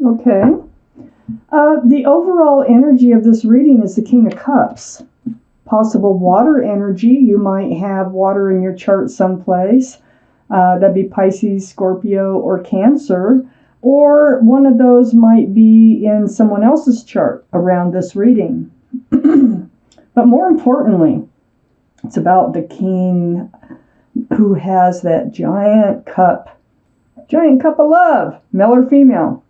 Okay. The overall energy of this reading is the King of Cups. Possible water energy. You might have water in your chart someplace. That'd be Pisces, Scorpio, or Cancer. Or one of those might be in someone else's chart around this reading. But more importantly, it's about the king who has that giant cup of love, male or female.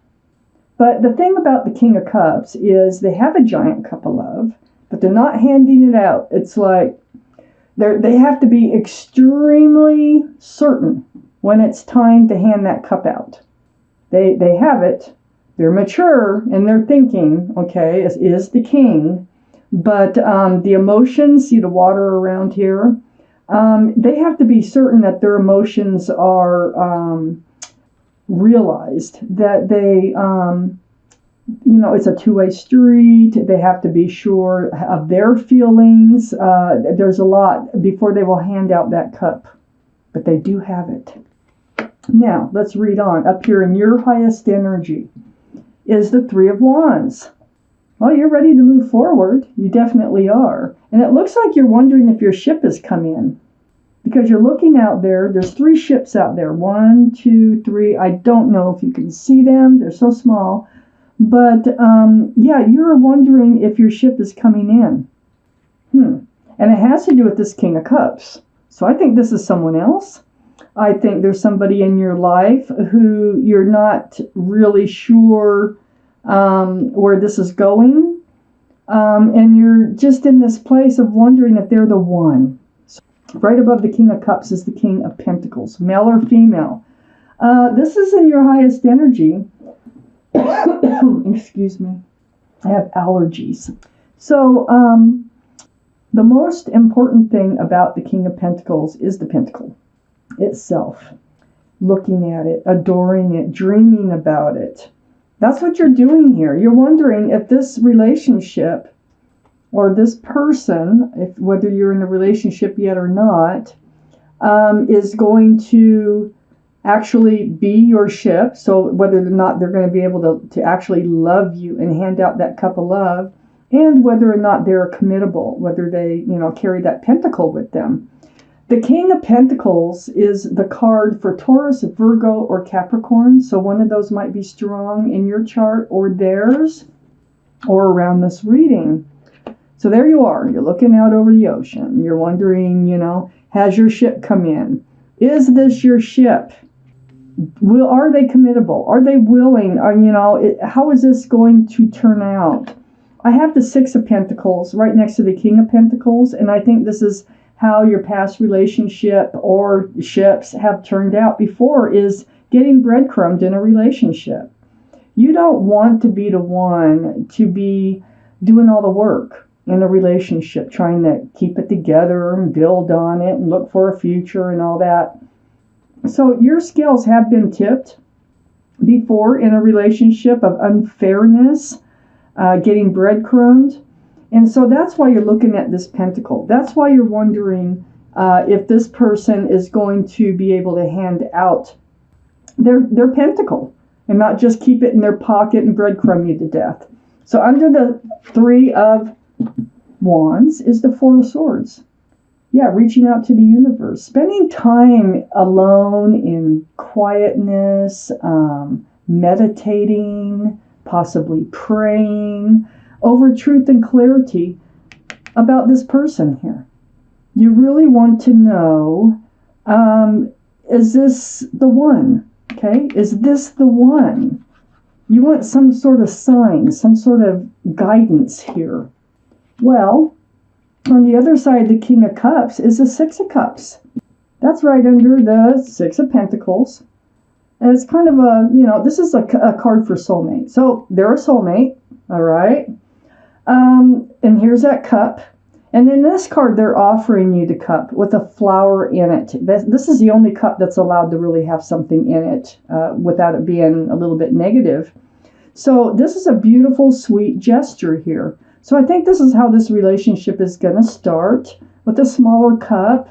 But the thing about the King of Cups is they have a giant cup of love, but they're not handing it out. It's like they have to be extremely certain when it's time to hand that cup out. They have it. They're mature in their thinking, okay, is the king. But the emotions, see the water around here, they have to be certain that their emotions are realized, that they, it's a two-way street. They have to be sure of their feelings. There's a lot before they will hand out that cup, but they do have it. Now, let's read on. Up here in your highest energy is the Three of Wands. Well, you're ready to move forward. You definitely are. And it looks like you're wondering if your ship has come in. Because you're looking out there. There's 3 ships out there. 1, 2, 3. I don't know if you can see them. They're so small. But, yeah, you're wondering if your ship is coming in. And it has to do with this King of Cups. So I think this is someone else. I think there's somebody in your life who you're not really sure where this is going. And you're just in this place of wondering if they're the one. So right above the King of Cups is the King of Pentacles, male or female. This is in your highest energy. Excuse me. I have allergies. So the most important thing about the King of Pentacles is the pentacle itself. Looking at it, adoring it, dreaming about it. That's what you're doing here. You're wondering if this relationship or this person, if whether you're in a relationship yet or not, is going to actually be your ship. So whether or not they're going to be able to actually love you and hand out that cup of love, and whether or not they're committable, whether they, carry that pentacle with them. The King of Pentacles is the card for Taurus, Virgo, or Capricorn. So one of those might be strong in your chart or theirs or around this reading. So there you are. You're looking out over the ocean. You're wondering, has your ship come in? Is this your ship? Are they committable? Are they willing? How is this going to turn out? I have the Six of Pentacles right next to the King of Pentacles, and I think this is how your past relationship or ships have turned out before, is getting breadcrumbed in a relationship. You don't want to be the one to be doing all the work in a relationship, trying to keep it together and build on it and look for a future and all that. So your scales have been tipped before in a relationship of unfairness, getting breadcrumbed. And so that's why you're looking at this pentacle. That's why you're wondering if this person is going to be able to hand out their pentacle and not just keep it in their pocket and breadcrumb you to death. So under the Three of Wands is the Four of Swords. Yeah, reaching out to the universe. Spending time alone in quietness, meditating, possibly praying over truth and clarity about this person here. You really want to know, is this the one? Okay, is this the one? You want some sort of sign, some sort of guidance here. Well, on the other side, the King of Cups is the Six of Cups. That's right under the Six of Pentacles. And it's kind of this is a card for soulmate. So they're a soulmate, all right? And here's that cup. And in this card, they're offering you the cup with a flower in it. This is the only cup that's allowed to really have something in it without it being a little bit negative. So this is a beautiful, sweet gesture here. So I think this is how this relationship is going to start, with a smaller cup.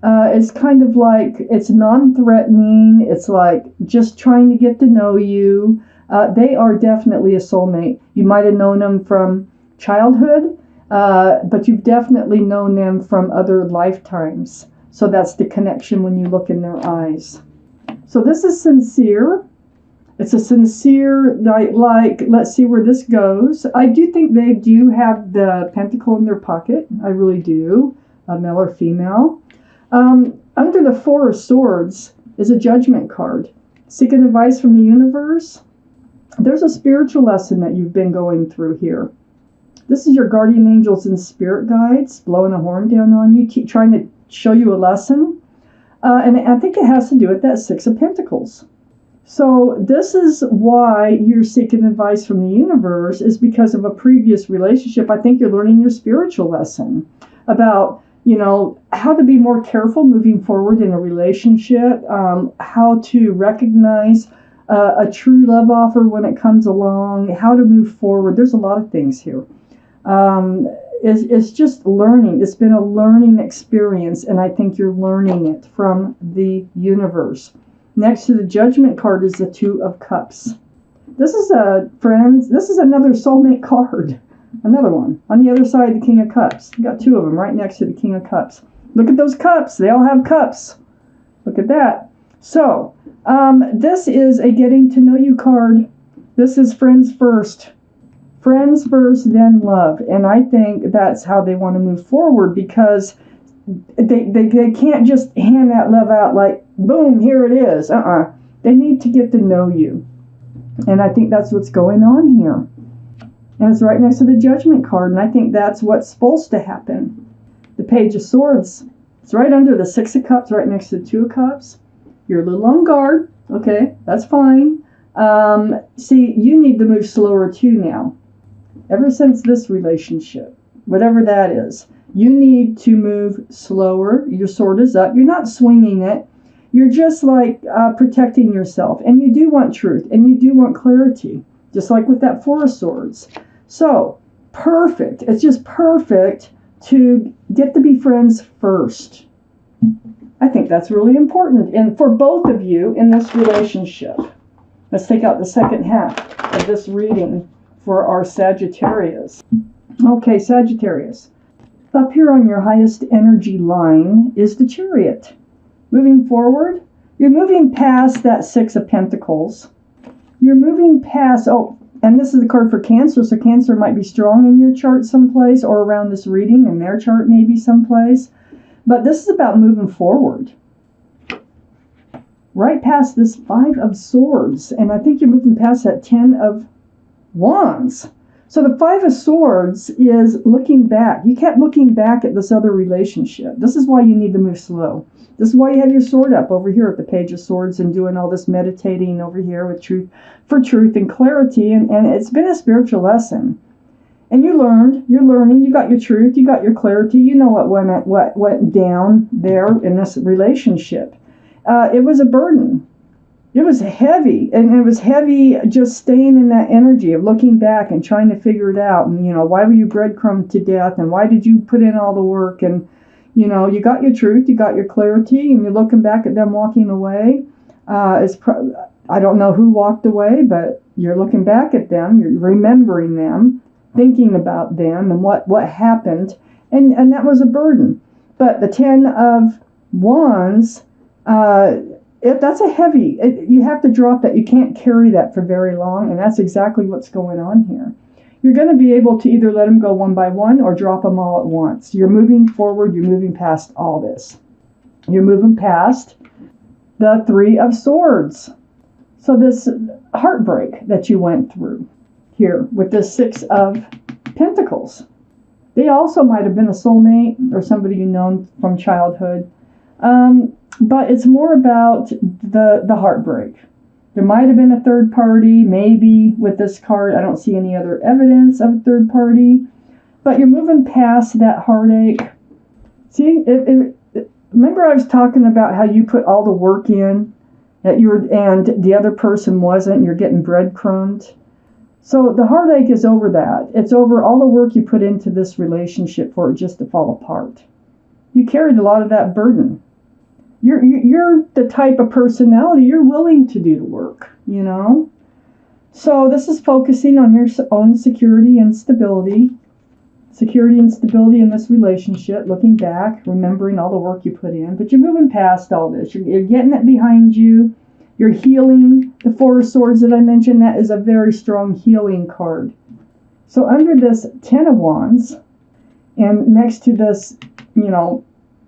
It's kind of like, it's non-threatening. It's like just trying to get to know you. They are definitely a soulmate. You might have known them from childhood, but you've definitely known them from other lifetimes. So that's the connection when you look in their eyes. So this is sincere. It's a sincere, like, let's see where this goes. I do think they do have the pentacle in their pocket. I really do, male or female. Under the Four of Swords is a judgment card. Seeking advice from the universe. There's a spiritual lesson that you've been going through here. This is your guardian angels and spirit guides blowing a horn down on you, keep trying to show you a lesson. And I think it has to do with that Six of Pentacles. So this is why you're seeking advice from the universe, is because of a previous relationship. I think you're learning your spiritual lesson about, how to be more careful moving forward in a relationship, how to recognize a true love offer when it comes along, how to move forward. There's a lot of things here. It's just learning. It's been a learning experience, and I think you're learning it from the universe. Next to the Judgment card is the Two of Cups. This is this is another soulmate card. Another one. On the other side, the King of Cups. You got two of them right next to the King of Cups. Look at those cups. They all have cups. Look at that. So, this is a getting to know you card. This is friends first. Friends first, then love. And I think that's how they want to move forward, because they can't just hand that love out like, boom, here it is. They need to get to know you. And I think that's what's going on here. And it's right next to the Judgment card, and I think that's what's supposed to happen. The Page of Swords, it's right under the Six of Cups, right next to the Two of Cups. You're a little on guard. Okay, that's fine. See, you need to move slower too now. Ever since this relationship, whatever that is, you need to move slower. Your sword is up. You're not swinging it. You're just like protecting yourself. And you do want truth, and you do want clarity, just like with that Four of Swords. So, perfect. It's just perfect to get to be friends first. I think that's really important, and for both of you in this relationship. Let's take out the second half of this reading for our Sagittarius. Okay, Sagittarius. Up here on your highest energy line is the Chariot. Moving forward, you're moving past that Six of Pentacles. You're moving past, and this is the card for Cancer, so Cancer might be strong in your chart someplace, or around this reading in their chart maybe someplace. But this is about moving forward. Right past this Five of Swords, and I think you're moving past that Ten of Wands. So the Five of Swords is looking back. You kept looking back at this other relationship. This is why you need to move slow. This is why you have your sword up over here at the Page of Swords and doing all this meditating over here with truth and clarity. And it's been a spiritual lesson. And you're learning, you got your truth, you got your clarity, you know what went down there in this relationship. It was a burden. It was heavy, and it was heavy just staying in that energy of looking back and trying to figure it out. And, why were you breadcrumbed to death, and why did you put in all the work? And, you got your truth, you got your clarity, and you're looking back at them walking away. I don't know who walked away, but you're looking back at them, you're remembering them, thinking about them and what happened, and that was a burden. But the Ten of Wands, that's a heavy, you have to drop that. You can't carry that for very long, and that's exactly what's going on here. You're going to be able to either let them go one by one or drop them all at once. You're moving forward, you're moving past all this. You're moving past the Three of Swords. So this heartbreak that you went through here with the Six of Pentacles. They also might have been a soulmate or somebody you known from childhood. But it's more about the heartbreak. There might have been a third party, maybe with this card. I don't see any other evidence of a third party. But you're moving past that heartache. See, remember I was talking about how you put all the work in and the other person wasn't, and you're getting breadcrumbed? So the heartache is over that. It's over all the work you put into this relationship for it just to fall apart. You carried a lot of that burden. You're the type of personality, you're willing to do the work, So this is focusing on your own security and stability. Security and stability in this relationship, looking back, remembering all the work you put in. But you're moving past all this. You're getting it behind you. You're healing. The Four of Swords that I mentioned, that is a very strong healing card. So under this Ten of Wands, and next to this,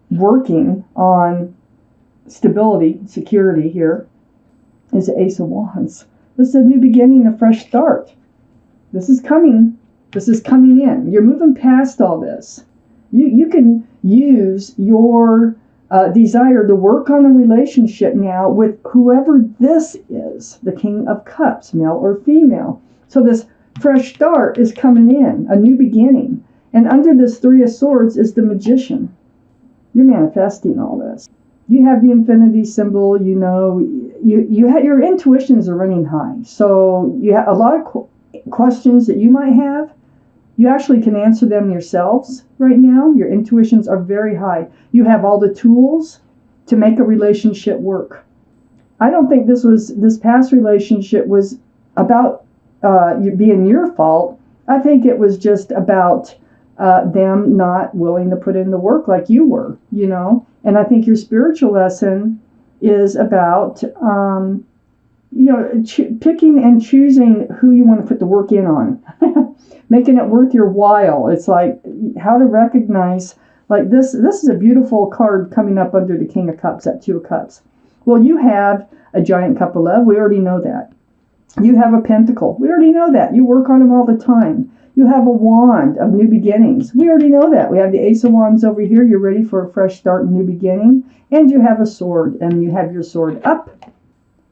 working on stability, security here, is the Ace of Wands. This is a new beginning, a fresh start. This is coming. This is coming in. You're moving past all this. You can use your desire to work on a relationship now with whoever this is, the King of Cups, male or female. So this fresh start is coming in, a new beginning. And under this Three of Swords is the Magician. You're manifesting all this. You have the infinity symbol, your intuitions are running high. So you have a lot of questions that you might have. You actually can answer them yourselves right now. Your intuitions are very high. You have all the tools to make a relationship work. I don't think this past relationship was about you being your fault. I think it was just about them not willing to put in the work like you were, And I think your spiritual lesson is about, picking and choosing who you want to put the work in on, making it worth your while. It's like how to recognize, like this is a beautiful card coming up under the King of Cups, that Two of Cups. Well, you have a giant cup of love. We already know that. You have a pentacle. We already know that. You work on them all the time. You have a wand of new beginnings. We already know that. We have the Ace of Wands over here. You're ready for a fresh start and new beginning. And you have a sword, and you have your sword up.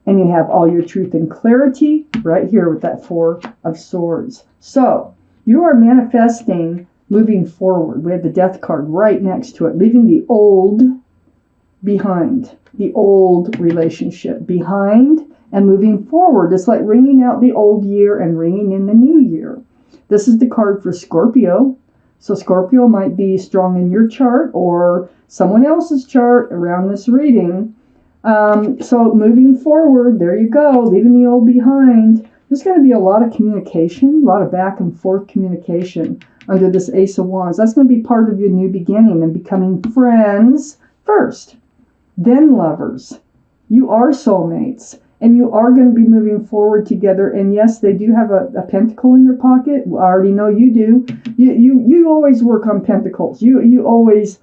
And you have all your truth and clarity right here with that Four of Swords. So you are manifesting moving forward. We have the Death card right next to it, leaving the old behind, the old relationship behind and moving forward. It's like ringing out the old year and ringing in the new year. This is the card for Scorpio. So Scorpio might be strong in your chart or someone else's chart around this reading. So moving forward, there you go, leaving the old behind. There's going to be a lot of communication, a lot of back and forth communication under this Ace of Wands. That's going to be part of your new beginning and becoming friends first, then lovers. You are soulmates. And you are going to be moving forward together. And yes, they do have a pentacle in their pocket. I already know you do. You always work on pentacles. You always,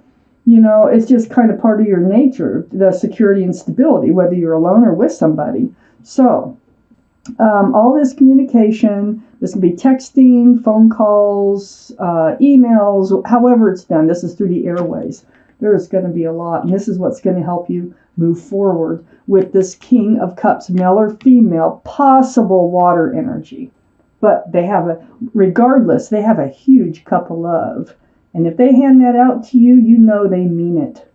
it's just kind of part of your nature, the security and stability, whether you're alone or with somebody. So all this communication, this can be texting, phone calls, emails, however it's done. This is through the airways. There's going to be a lot. And this is what's going to help you move forward with this King of Cups, male or female, possible water energy. But regardless, they have a huge cup of love. And if they hand that out to you, you know they mean it.